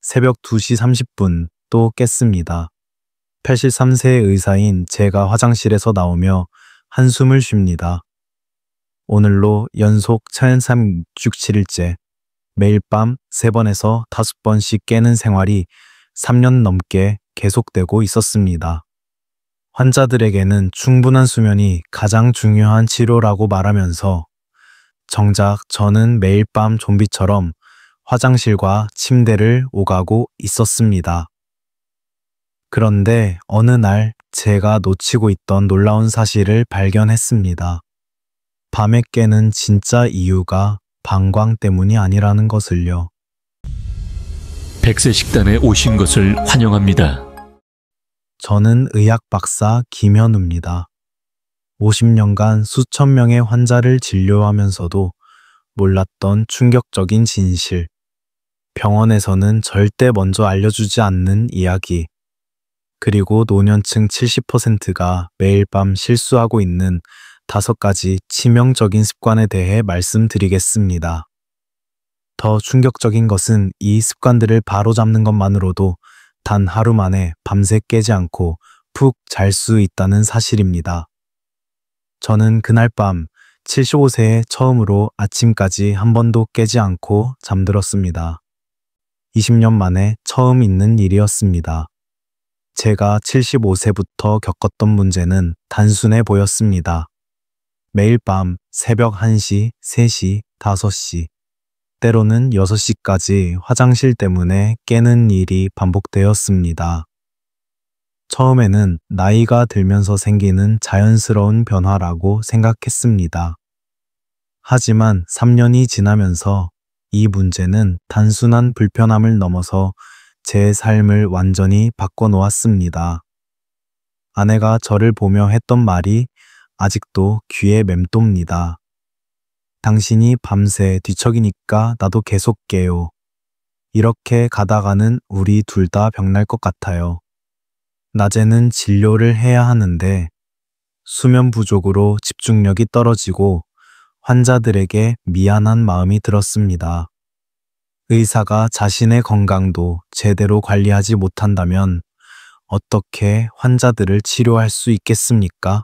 새벽 2시 30분 또 깼습니다. 83세 의사인 제가 화장실에서 나오며 한숨을 쉽니다. 오늘로 연속 1367일째 매일 밤 3번에서 5번씩 깨는 생활이 3년 넘게 계속되고 있었습니다. 환자들에게는 충분한 수면이 가장 중요한 치료라고 말하면서 정작 저는 매일 밤 좀비처럼 화장실과 침대를 오가고 있었습니다. 그런데 어느 날 제가 놓치고 있던 놀라운 사실을 발견했습니다. 밤에 깨는 진짜 이유가 방광 때문이 아니라는 것을요. 100세 식단에 오신 것을 환영합니다. 저는 의학 박사 김현우입니다. 50년간 수천 명의 환자를 진료하면서도 몰랐던 충격적인 진실. 병원에서는 절대 먼저 알려주지 않는 이야기. 그리고 노년층 70%가 매일 밤 실수하고 있는 5가지 치명적인 습관에 대해 말씀드리겠습니다. 더 충격적인 것은 이 습관들을 바로잡는 것만으로도 단 하루 만에 밤새 깨지 않고 푹 잘 수 있다는 사실입니다. 저는 그날 밤 75세에 처음으로 아침까지 한 번도 깨지 않고 잠들었습니다. 20년 만에 처음 있는 일이었습니다. 제가 75세부터 겪었던 문제는 단순해 보였습니다. 매일 밤 새벽 1시, 3시, 5시, 때로는 6시까지 화장실 때문에 깨는 일이 반복되었습니다. 처음에는 나이가 들면서 생기는 자연스러운 변화라고 생각했습니다. 하지만 3년이 지나면서 이 문제는 단순한 불편함을 넘어서 제 삶을 완전히 바꿔놓았습니다. 아내가 저를 보며 했던 말이 아직도 귀에 맴돕니다. 당신이 밤새 뒤척이니까 나도 계속 깨요. 이렇게 가다가는 우리 둘 다 병날 것 같아요. 낮에는 진료를 해야 하는데 수면 부족으로 집중력이 떨어지고 환자들에게 미안한 마음이 들었습니다. 의사가 자신의 건강도 제대로 관리하지 못한다면 어떻게 환자들을 치료할 수 있겠습니까?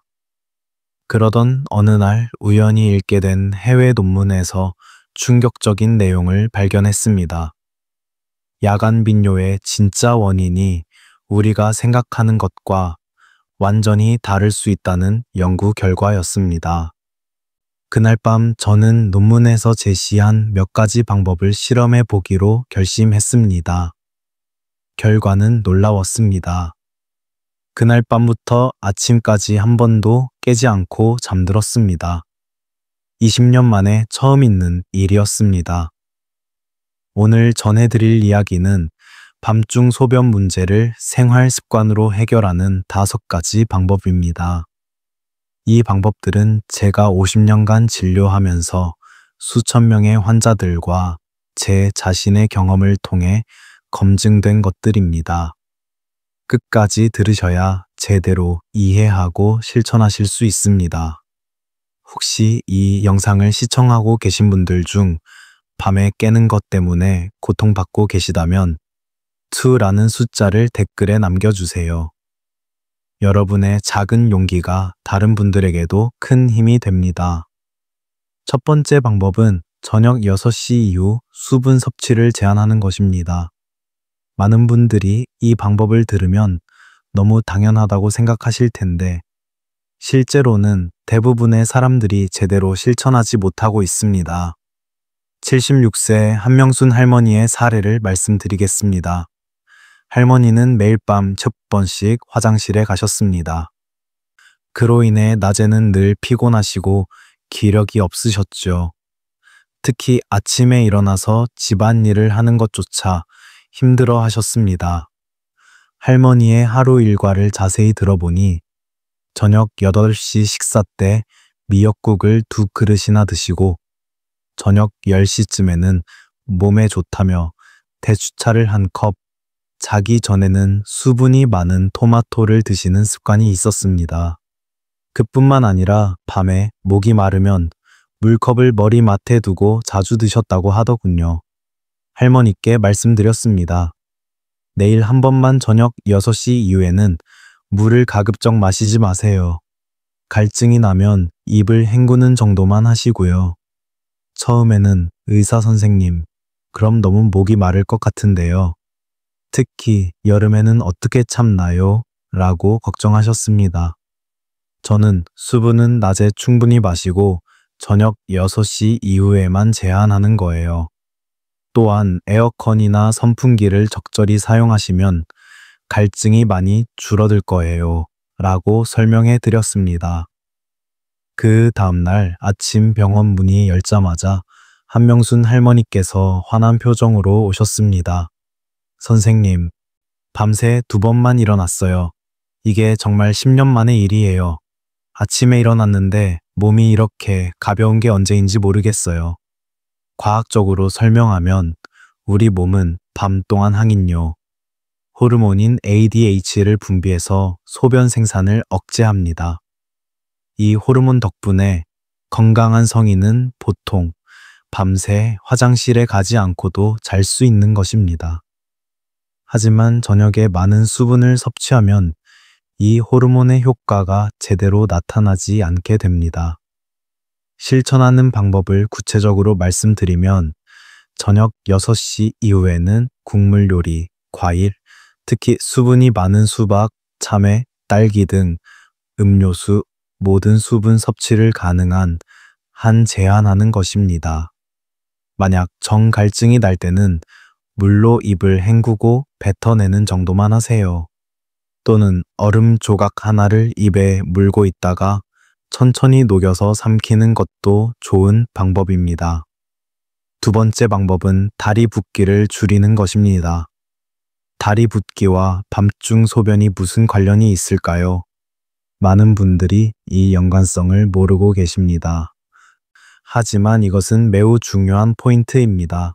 그러던 어느 날 우연히 읽게 된 해외 논문에서 충격적인 내용을 발견했습니다. 야간 빈뇨의 진짜 원인이 우리가 생각하는 것과 완전히 다를 수 있다는 연구 결과였습니다. 그날 밤 저는 논문에서 제시한 몇 가지 방법을 실험해 보기로 결심했습니다. 결과는 놀라웠습니다. 그날 밤부터 아침까지 한 번도 깨지 않고 잠들었습니다. 20년 만에 처음 있는 일이었습니다. 오늘 전해드릴 이야기는 밤중 소변 문제를 생활 습관으로 해결하는 5가지 방법입니다. 이 방법들은 제가 50년간 진료하면서 수천 명의 환자들과 제 자신의 경험을 통해 검증된 것들입니다. 끝까지 들으셔야 제대로 이해하고 실천하실 수 있습니다. 혹시 이 영상을 시청하고 계신 분들 중 밤에 깨는 것 때문에 고통받고 계시다면 2라는 숫자를 댓글에 남겨주세요. 여러분의 작은 용기가 다른 분들에게도 큰 힘이 됩니다. 첫 번째 방법은 저녁 6시 이후 수분 섭취를 제한하는 것입니다. 많은 분들이 이 방법을 들으면 너무 당연하다고 생각하실 텐데 실제로는 대부분의 사람들이 제대로 실천하지 못하고 있습니다. 76세 한명순 할머니의 사례를 말씀드리겠습니다. 할머니는 매일 밤 10번씩 화장실에 가셨습니다. 그로 인해 낮에는 늘 피곤하시고 기력이 없으셨죠. 특히 아침에 일어나서 집안일을 하는 것조차 힘들어 하셨습니다. 할머니의 하루 일과를 자세히 들어보니 저녁 8시 식사 때 미역국을 2그릇이나 드시고 저녁 10시쯤에는 몸에 좋다며 대추차를 1컵, 자기 전에는 수분이 많은 토마토를 드시는 습관이 있었습니다. 그뿐만 아니라 밤에 목이 마르면 물컵을 머리맡에 두고 자주 드셨다고 하더군요. 할머니께 말씀드렸습니다. 내일 한 번만 저녁 6시 이후에는 물을 가급적 마시지 마세요. 갈증이 나면 입을 헹구는 정도만 하시고요. 처음에는 의사 선생님, 그럼 너무 목이 마를 것 같은데요. 특히 여름에는 어떻게 참나요? 라고 걱정하셨습니다. 저는 수분은 낮에 충분히 마시고 저녁 6시 이후에만 제한하는 거예요. 또한 에어컨이나 선풍기를 적절히 사용하시면 갈증이 많이 줄어들 거예요. 라고 설명해 드렸습니다. 그 다음날 아침 병원 문이 열자마자 한명순 할머니께서 환한 표정으로 오셨습니다. 선생님, 밤새 2번만 일어났어요. 이게 정말 10년 만의 일이에요. 아침에 일어났는데 몸이 이렇게 가벼운 게 언제인지 모르겠어요. 과학적으로 설명하면 우리 몸은 밤 동안 항인료, 호르몬인 ADH를 분비해서 소변 생산을 억제합니다. 이 호르몬 덕분에 건강한 성인은 보통 밤새 화장실에 가지 않고도 잘 수 있는 것입니다. 하지만 저녁에 많은 수분을 섭취하면 이 호르몬의 효과가 제대로 나타나지 않게 됩니다. 실천하는 방법을 구체적으로 말씀드리면 저녁 6시 이후에는 국물 요리, 과일, 특히 수분이 많은 수박, 참외, 딸기 등 음료수, 모든 수분 섭취를 가능한 한 제한하는 것입니다. 만약 정 갈증이 날 때는 물로 입을 헹구고 뱉어내는 정도만 하세요. 또는 얼음 조각 하나를 입에 물고 있다가 천천히 녹여서 삼키는 것도 좋은 방법입니다. 두 번째 방법은 다리 붓기를 줄이는 것입니다. 다리 붓기와 밤중 소변이 무슨 관련이 있을까요? 많은 분들이 이 연관성을 모르고 계십니다. 하지만 이것은 매우 중요한 포인트입니다.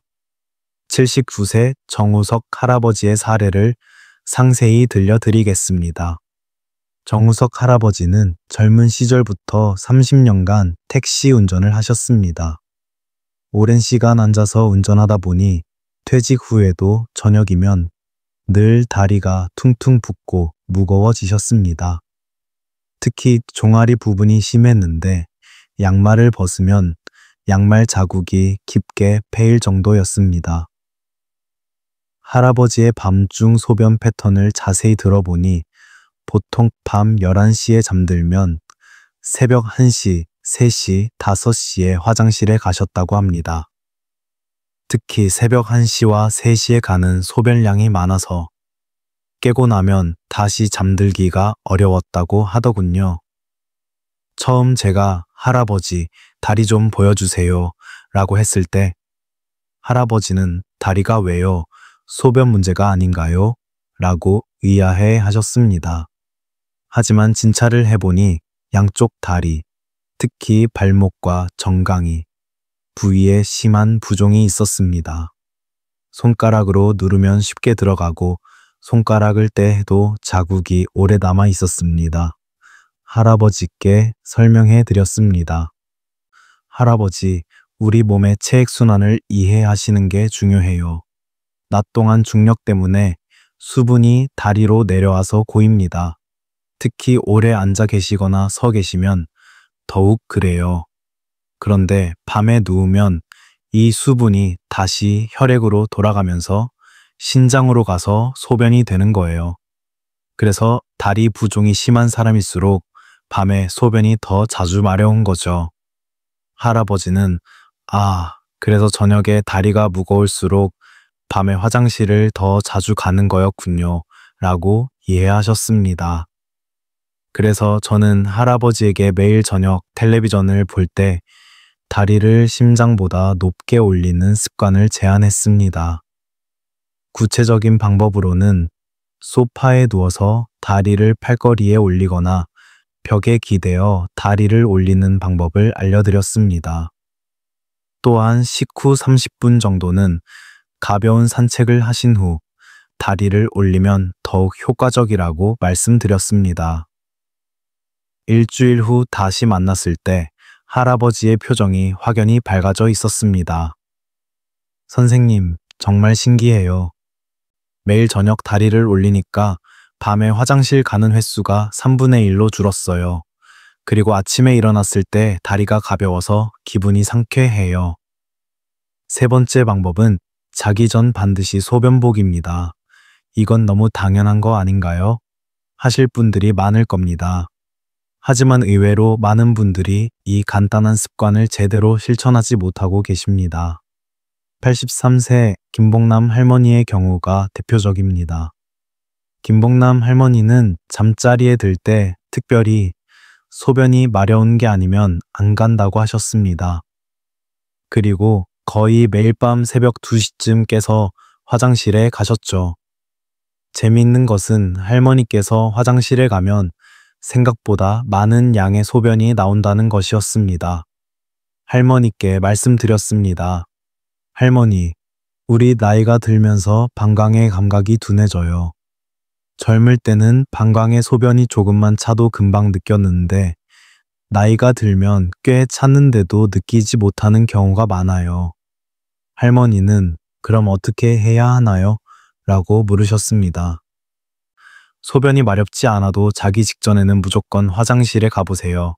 79세 정우석 할아버지의 사례를 상세히 들려드리겠습니다. 정우석 할아버지는 젊은 시절부터 30년간 택시 운전을 하셨습니다. 오랜 시간 앉아서 운전하다 보니 퇴직 후에도 저녁이면 늘 다리가 퉁퉁 붓고 무거워지셨습니다. 특히 종아리 부분이 심했는데 양말을 벗으면 양말 자국이 깊게 패일 정도였습니다. 할아버지의 밤중 소변 패턴을 자세히 들어보니 보통 밤 11시에 잠들면 새벽 1시, 3시, 5시에 화장실에 가셨다고 합니다. 특히 새벽 1시와 3시에 가는 소변량이 많아서 깨고 나면 다시 잠들기가 어려웠다고 하더군요. 처음 제가 할아버지 다리 좀 보여주세요 라고 했을 때 할아버지는 다리가 왜요? 소변 문제가 아닌가요? 라고 의아해 하셨습니다. 하지만 진찰을 해보니 양쪽 다리, 특히 발목과 정강이 부위에 심한 부종이 있었습니다. 손가락으로 누르면 쉽게 들어가고 손가락을 떼도 자국이 오래 남아 있었습니다. 할아버지께 설명해 드렸습니다. 할아버지, 우리 몸의 체액순환을 이해하시는 게 중요해요. 낮 동안 중력 때문에 수분이 다리로 내려와서 고입니다. 특히 오래 앉아 계시거나 서 계시면 더욱 그래요. 그런데 밤에 누우면 이 수분이 다시 혈액으로 돌아가면서 신장으로 가서 소변이 되는 거예요. 그래서 다리 부종이 심한 사람일수록 밤에 소변이 더 자주 마려운 거죠. 할아버지는 그래서 저녁에 다리가 무거울수록 밤에 화장실을 더 자주 가는 거였군요. 라고 이해하셨습니다. 그래서 저는 할아버지에게 매일 저녁 텔레비전을 볼 때 다리를 심장보다 높게 올리는 습관을 제안했습니다. 구체적인 방법으로는 소파에 누워서 다리를 팔걸이에 올리거나 벽에 기대어 다리를 올리는 방법을 알려드렸습니다. 또한 식후 30분 정도는 가벼운 산책을 하신 후 다리를 올리면 더욱 효과적이라고 말씀드렸습니다. 일주일 후 다시 만났을 때 할아버지의 표정이 확연히 밝아져 있었습니다. 선생님, 정말 신기해요. 매일 저녁 다리를 올리니까 밤에 화장실 가는 횟수가 3분의 1로 줄었어요. 그리고 아침에 일어났을 때 다리가 가벼워서 기분이 상쾌해요. 세 번째 방법은 자기 전 반드시 소변복입니다. 이건 너무 당연한 거 아닌가요? 하실 분들이 많을 겁니다. 하지만 의외로 많은 분들이 이 간단한 습관을 제대로 실천하지 못하고 계십니다. 83세 김봉남 할머니의 경우가 대표적입니다. 김봉남 할머니는 잠자리에 들 때 특별히 소변이 마려운 게 아니면 안 간다고 하셨습니다. 그리고 거의 매일 밤 새벽 2시쯤 깨서 화장실에 가셨죠. 재미있는 것은 할머니께서 화장실에 가면 생각보다 많은 양의 소변이 나온다는 것이었습니다. 할머니께 말씀드렸습니다. 할머니, 우리 나이가 들면서 방광의 감각이 둔해져요. 젊을 때는 방광의 소변이 조금만 차도 금방 느꼈는데 나이가 들면 꽤 찼는데도 느끼지 못하는 경우가 많아요. 할머니는 그럼 어떻게 해야 하나요? 라고 물으셨습니다. 소변이 마렵지 않아도 자기 직전에는 무조건 화장실에 가보세요.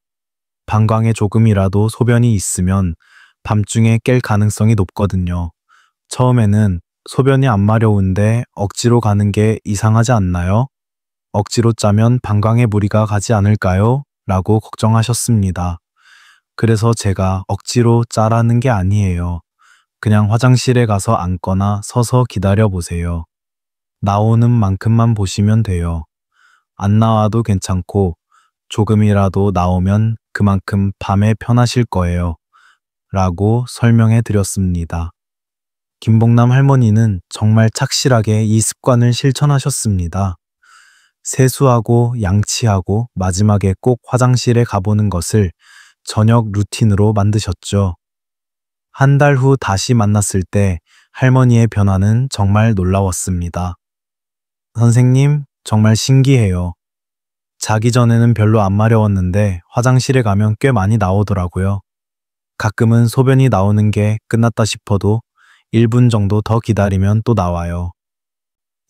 방광에 조금이라도 소변이 있으면 밤중에 깰 가능성이 높거든요. 처음에는 소변이 안 마려운데 억지로 가는 게 이상하지 않나요? 억지로 짜면 방광에 무리가 가지 않을까요? 라고 걱정하셨습니다. 그래서 제가 억지로 짜라는 게 아니에요. 그냥 화장실에 가서 앉거나 서서 기다려 보세요. 나오는 만큼만 보시면 돼요. 안 나와도 괜찮고 조금이라도 나오면 그만큼 밤에 편하실 거예요. 라고 설명해 드렸습니다. 김봉남 할머니는 정말 착실하게 이 습관을 실천하셨습니다. 세수하고 양치하고 마지막에 꼭 화장실에 가보는 것을 저녁 루틴으로 만드셨죠. 한 달 후 다시 만났을 때 할머니의 변화는 정말 놀라웠습니다. 선생님, 정말 신기해요. 자기 전에는 별로 안 마려웠는데 화장실에 가면 꽤 많이 나오더라고요. 가끔은 소변이 나오는 게 끝났다 싶어도 1분 정도 더 기다리면 또 나와요.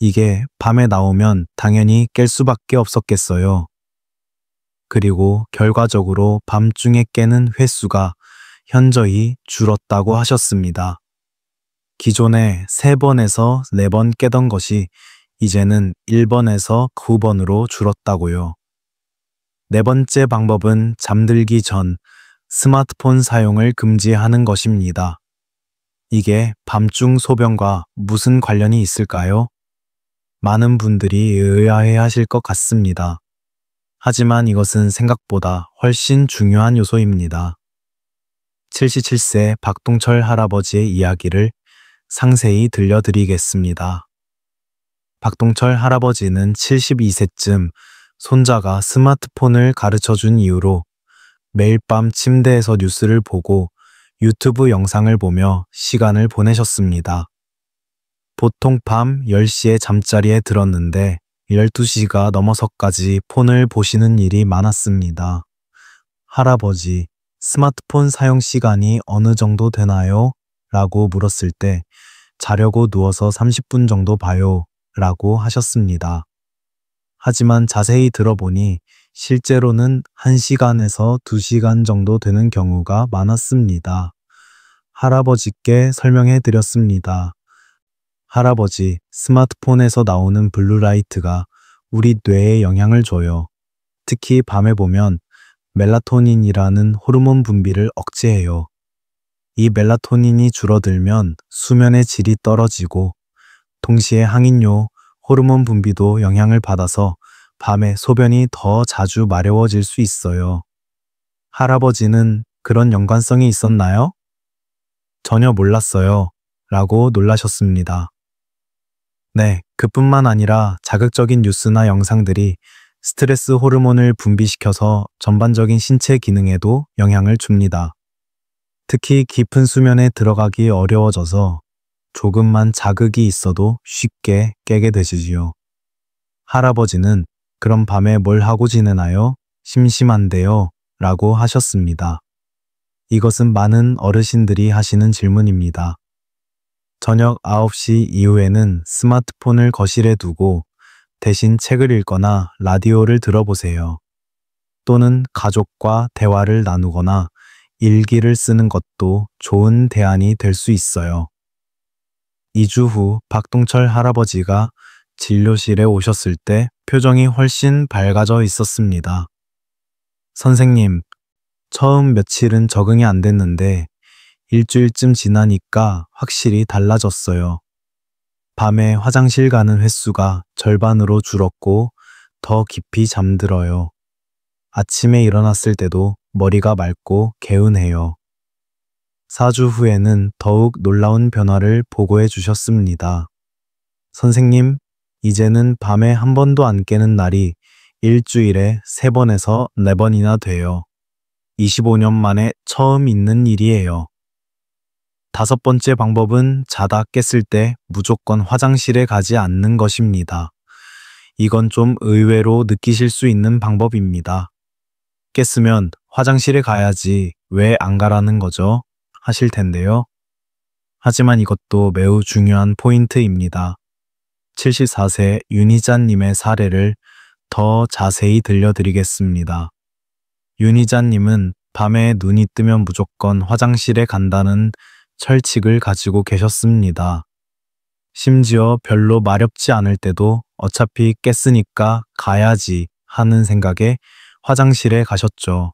이게 밤에 나오면 당연히 깰 수밖에 없었겠어요. 그리고 결과적으로 밤중에 깨는 횟수가 현저히 줄었다고 하셨습니다. 기존에 3번에서 4번 깨던 것이 이제는 1번에서 9번으로 줄었다고요. 네 번째 방법은 잠들기 전 스마트폰 사용을 금지하는 것입니다. 이게 밤중 소변과 무슨 관련이 있을까요? 많은 분들이 의아해 하실 것 같습니다. 하지만 이것은 생각보다 훨씬 중요한 요소입니다. 77세 박동철 할아버지의 이야기를 상세히 들려드리겠습니다. 박동철 할아버지는 72세쯤 손자가 스마트폰을 가르쳐준 이후로 매일 밤 침대에서 뉴스를 보고 유튜브 영상을 보며 시간을 보내셨습니다. 보통 밤 10시에 잠자리에 들었는데 12시가 넘어서까지 폰을 보시는 일이 많았습니다. 할아버지, 스마트폰 사용 시간이 어느 정도 되나요? 라고 물었을 때 자려고 누워서 30분 정도 봐요 라고 하셨습니다. 하지만 자세히 들어보니 실제로는 1시간에서 2시간 정도 되는 경우가 많았습니다. 할아버지께 설명해 드렸습니다. 할아버지, 스마트폰에서 나오는 블루라이트가 우리 뇌에 영향을 줘요. 특히 밤에 보면 멜라토닌이라는 호르몬 분비를 억제해요. 이 멜라토닌이 줄어들면 수면의 질이 떨어지고 동시에 항인효, 호르몬 분비도 영향을 받아서 밤에 소변이 더 자주 마려워질 수 있어요. 할아버지는 그런 연관성이 있었나요? 전혀 몰랐어요. 라고 놀라셨습니다. 네, 그뿐만 아니라 자극적인 뉴스나 영상들이 스트레스 호르몬을 분비시켜서 전반적인 신체 기능에도 영향을 줍니다. 특히 깊은 수면에 들어가기 어려워져서 조금만 자극이 있어도 쉽게 깨게 되시지요. 할아버지는 그럼 밤에 뭘 하고 지내나요? 심심한데요. 라고 하셨습니다. 이것은 많은 어르신들이 하시는 질문입니다. 저녁 9시 이후에는 스마트폰을 거실에 두고 대신 책을 읽거나 라디오를 들어보세요. 또는 가족과 대화를 나누거나 일기를 쓰는 것도 좋은 대안이 될 수 있어요. 2주 후 박동철 할아버지가 진료실에 오셨을 때 표정이 훨씬 밝아져 있었습니다. 선생님, 처음 며칠은 적응이 안 됐는데 일주일쯤 지나니까 확실히 달라졌어요. 밤에 화장실 가는 횟수가 절반으로 줄었고 더 깊이 잠들어요. 아침에 일어났을 때도 머리가 맑고 개운해요. 4주 후에는 더욱 놀라운 변화를 보고해 주셨습니다. 선생님, 이제는 밤에 한 번도 안 깨는 날이 일주일에 3번에서 4번이나 돼요. 25년 만에 처음 있는 일이에요. 5번째 방법은 자다 깼을 때 무조건 화장실에 가지 않는 것입니다. 이건 좀 의외로 느끼실 수 있는 방법입니다. 깼으면 화장실에 가야지 왜 안 가라는 거죠? 하실 텐데요. 하지만 이것도 매우 중요한 포인트입니다. 74세 윤희자님의 사례를 더 자세히 들려드리겠습니다. 윤희자님은 밤에 눈이 뜨면 무조건 화장실에 간다는 철칙을 가지고 계셨습니다. 심지어 별로 마렵지 않을 때도 어차피 깼으니까 가야지 하는 생각에 화장실에 가셨죠.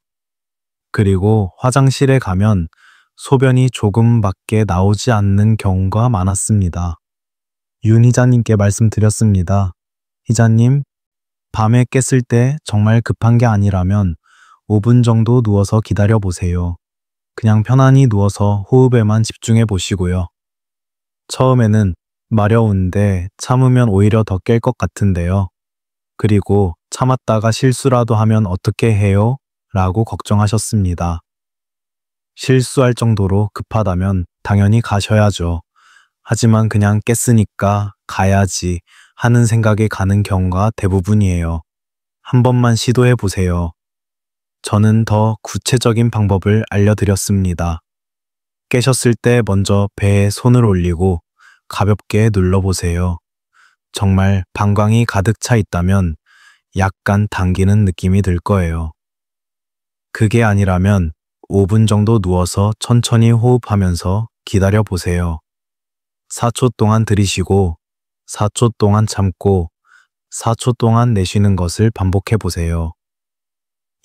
그리고 화장실에 가면 소변이 조금밖에 나오지 않는 경우가 많았습니다. 윤 희자님께 말씀드렸습니다. 희자님, 밤에 깼을 때 정말 급한 게 아니라면 5분 정도 누워서 기다려 보세요. 그냥 편안히 누워서 호흡에만 집중해 보시고요. 처음에는 마려운데 참으면 오히려 더 깰 것 같은데요. 그리고 참았다가 실수라도 하면 어떻게 해요? 라고 걱정하셨습니다. 실수할 정도로 급하다면 당연히 가셔야죠. 하지만 그냥 깼으니까 가야지 하는 생각에 가는 경우가 대부분이에요. 한 번만 시도해 보세요. 저는 더 구체적인 방법을 알려드렸습니다. 깨셨을 때 먼저 배에 손을 올리고 가볍게 눌러보세요. 정말 방광이 가득 차 있다면 약간 당기는 느낌이 들 거예요. 그게 아니라면 5분 정도 누워서 천천히 호흡하면서 기다려 보세요. 4초 동안 들이쉬고 4초 동안 참고 4초 동안 내쉬는 것을 반복해 보세요.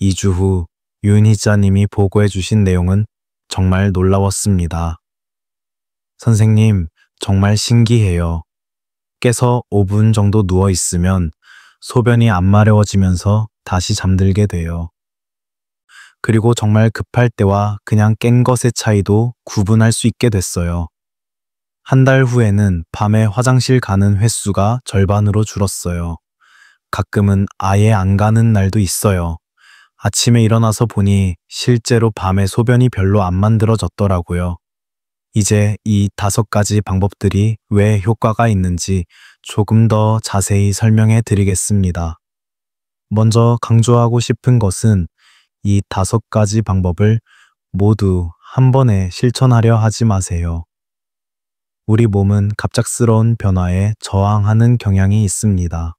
2주 후 윤희자님이 보고해 주신 내용은 정말 놀라웠습니다. 선생님, 정말 신기해요. 깨서 5분 정도 누워 있으면 소변이 안 마려워지면서 다시 잠들게 돼요. 그리고 정말 급할 때와 그냥 깬 것의 차이도 구분할 수 있게 됐어요. 한 달 후에는 밤에 화장실 가는 횟수가 절반으로 줄었어요. 가끔은 아예 안 가는 날도 있어요. 아침에 일어나서 보니 실제로 밤에 소변이 별로 안 만들어졌더라고요. 이제 이 5가지 방법들이 왜 효과가 있는지 조금 더 자세히 설명해 드리겠습니다. 먼저 강조하고 싶은 것은 이 5가지 방법을 모두 한 번에 실천하려 하지 마세요. 우리 몸은 갑작스러운 변화에 저항하는 경향이 있습니다.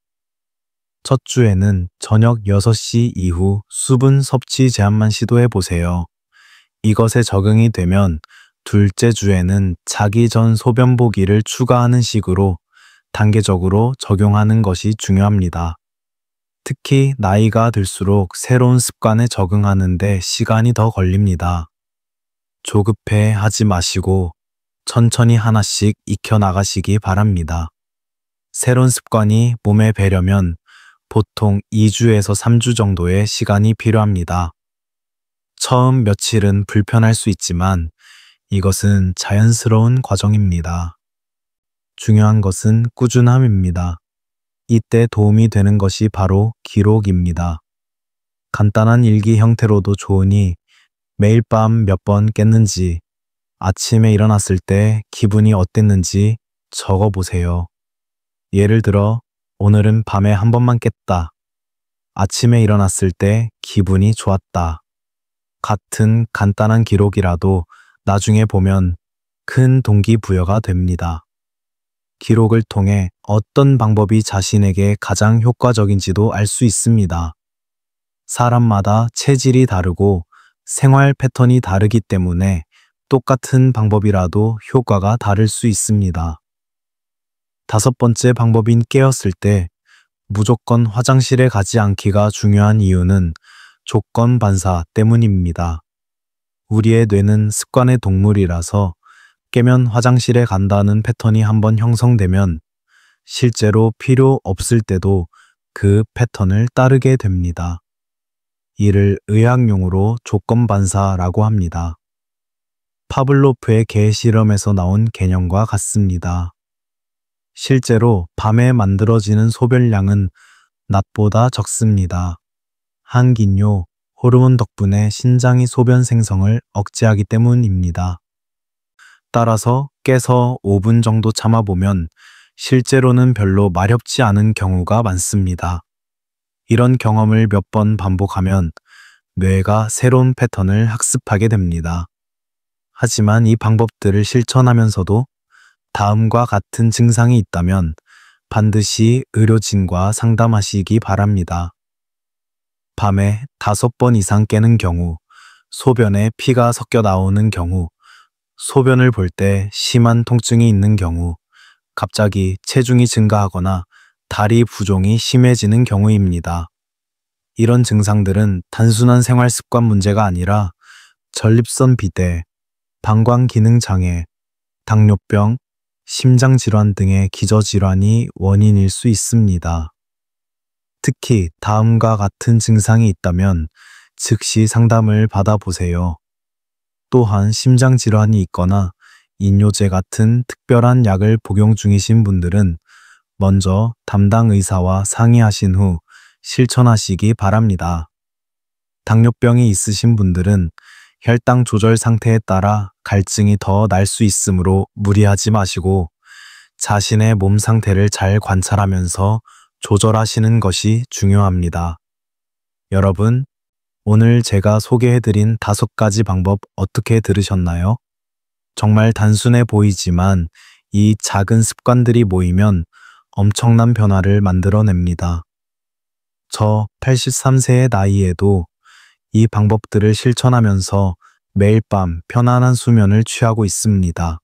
첫 주에는 저녁 6시 이후 수분 섭취 제한만 시도해 보세요. 이것에 적응이 되면 둘째 주에는 자기 전 소변 보기를 추가하는 식으로 단계적으로 적용하는 것이 중요합니다. 특히 나이가 들수록 새로운 습관에 적응하는 데 시간이 더 걸립니다. 조급해 하지 마시고 천천히 하나씩 익혀나가시기 바랍니다. 새로운 습관이 몸에 배려면 보통 2주에서 3주 정도의 시간이 필요합니다. 처음 며칠은 불편할 수 있지만 이것은 자연스러운 과정입니다. 중요한 것은 꾸준함입니다. 이때 도움이 되는 것이 바로 기록입니다. 간단한 일기 형태로도 좋으니 매일 밤 몇 번 깼는지, 아침에 일어났을 때 기분이 어땠는지 적어보세요. 예를 들어 오늘은 밤에 한 번만 깼다. 아침에 일어났을 때 기분이 좋았다. 같은 간단한 기록이라도 나중에 보면 큰 동기부여가 됩니다. 기록을 통해 어떤 방법이 자신에게 가장 효과적인지도 알 수 있습니다. 사람마다 체질이 다르고 생활 패턴이 다르기 때문에 똑같은 방법이라도 효과가 다를 수 있습니다. 5번째 방법인 깨었을 때 무조건 화장실에 가지 않기가 중요한 이유는 조건 반사 때문입니다. 우리의 뇌는 습관의 동물이라서 깨면 화장실에 간다는 패턴이 한번 형성되면 실제로 필요 없을 때도 그 패턴을 따르게 됩니다. 이를 의학용어로 조건 반사라고 합니다. 파블로프의 개 실험에서 나온 개념과 같습니다. 실제로 밤에 만들어지는 소변량은 낮보다 적습니다. 항긴뇨, 호르몬 덕분에 신장이 소변 생성을 억제하기 때문입니다. 따라서 깨서 5분 정도 참아보면 실제로는 별로 마렵지 않은 경우가 많습니다. 이런 경험을 몇 번 반복하면 뇌가 새로운 패턴을 학습하게 됩니다. 하지만 이 방법들을 실천하면서도 다음과 같은 증상이 있다면 반드시 의료진과 상담하시기 바랍니다. 밤에 5번 이상 깨는 경우, 소변에 피가 섞여 나오는 경우, 소변을 볼 때 심한 통증이 있는 경우, 갑자기 체중이 증가하거나 다리 부종이 심해지는 경우입니다. 이런 증상들은 단순한 생활 습관 문제가 아니라 전립선 비대, 방광 기능 장애, 당뇨병, 심장질환 등의 기저질환이 원인일 수 있습니다. 특히 다음과 같은 증상이 있다면 즉시 상담을 받아보세요. 또한 심장질환이 있거나 인뇨제 같은 특별한 약을 복용 중이신 분들은 먼저 담당 의사와 상의하신 후 실천하시기 바랍니다. 당뇨병이 있으신 분들은 혈당 조절 상태에 따라 갈증이 더 날 수 있으므로 무리하지 마시고 자신의 몸 상태를 잘 관찰하면서 조절하시는 것이 중요합니다. 여러분, 오늘 제가 소개해드린 5가지 방법 어떻게 들으셨나요? 정말 단순해 보이지만 이 작은 습관들이 모이면 엄청난 변화를 만들어냅니다. 저 83세의 나이에도 이 방법들을 실천하면서 매일 밤 편안한 수면을 취하고 있습니다.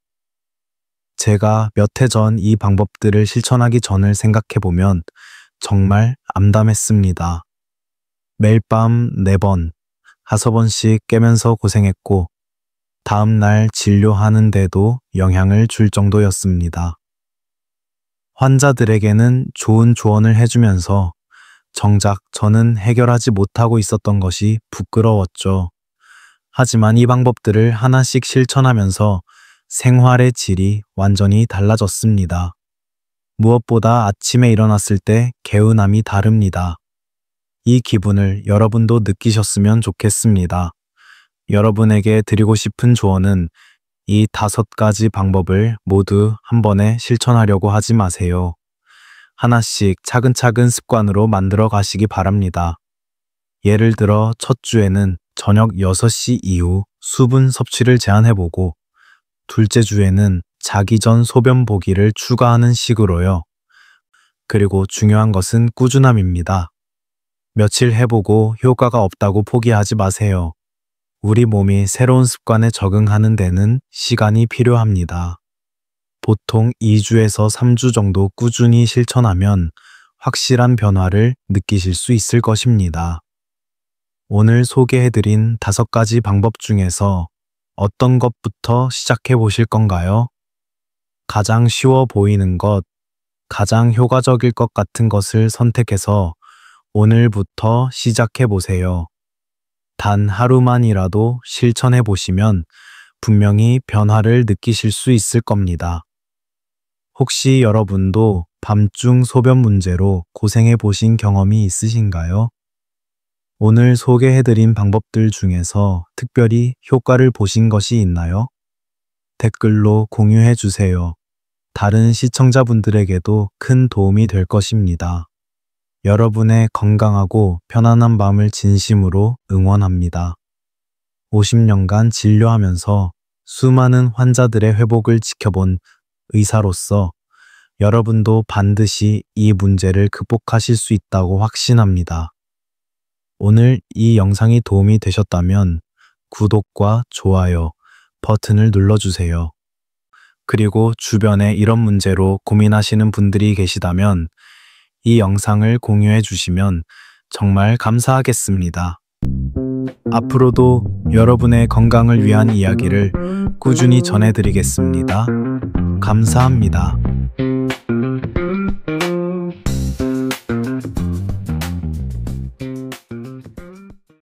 제가 몇 해 전 이 방법들을 실천하기 전을 생각해보면 정말 암담했습니다. 매일 밤 4번, 5번씩 깨면서 고생했고 다음 날 진료하는데도 영향을 줄 정도였습니다. 환자들에게는 좋은 조언을 해주면서 정작 저는 해결하지 못하고 있었던 것이 부끄러웠죠. 하지만 이 방법들을 하나씩 실천하면서 생활의 질이 완전히 달라졌습니다. 무엇보다 아침에 일어났을 때 개운함이 다릅니다. 이 기분을 여러분도 느끼셨으면 좋겠습니다. 여러분에게 드리고 싶은 조언은 이 5가지 방법을 모두 한 번에 실천하려고 하지 마세요. 하나씩 차근차근 습관으로 만들어 가시기 바랍니다. 예를 들어 첫 주에는 저녁 6시 이후 수분 섭취를 제한해보고 둘째 주에는 자기 전 소변 보기를 추가하는 식으로요. 그리고 중요한 것은 꾸준함입니다. 며칠 해보고 효과가 없다고 포기하지 마세요. 우리 몸이 새로운 습관에 적응하는 데는 시간이 필요합니다. 보통 2주에서 3주 정도 꾸준히 실천하면 확실한 변화를 느끼실 수 있을 것입니다. 오늘 소개해드린 5가지 방법 중에서 어떤 것부터 시작해 보실 건가요? 가장 쉬워 보이는 것, 가장 효과적일 것 같은 것을 선택해서 오늘부터 시작해 보세요. 단 하루만이라도 실천해 보시면 분명히 변화를 느끼실 수 있을 겁니다. 혹시 여러분도 밤중 소변 문제로 고생해 보신 경험이 있으신가요? 오늘 소개해드린 방법들 중에서 특별히 효과를 보신 것이 있나요? 댓글로 공유해 주세요. 다른 시청자분들에게도 큰 도움이 될 것입니다. 여러분의 건강하고 편안한 밤을 진심으로 응원합니다. 50년간 진료하면서 수많은 환자들의 회복을 지켜본 의사로서 여러분도 반드시 이 문제를 극복하실 수 있다고 확신합니다. 오늘 이 영상이 도움이 되셨다면 구독과 좋아요 버튼을 눌러주세요. 그리고 주변에 이런 문제로 고민하시는 분들이 계시다면 이 영상을 공유해 주시면 정말 감사하겠습니다. 앞으로도 여러분의 건강을 위한 이야기를 꾸준히 전해드리겠습니다. 감사합니다.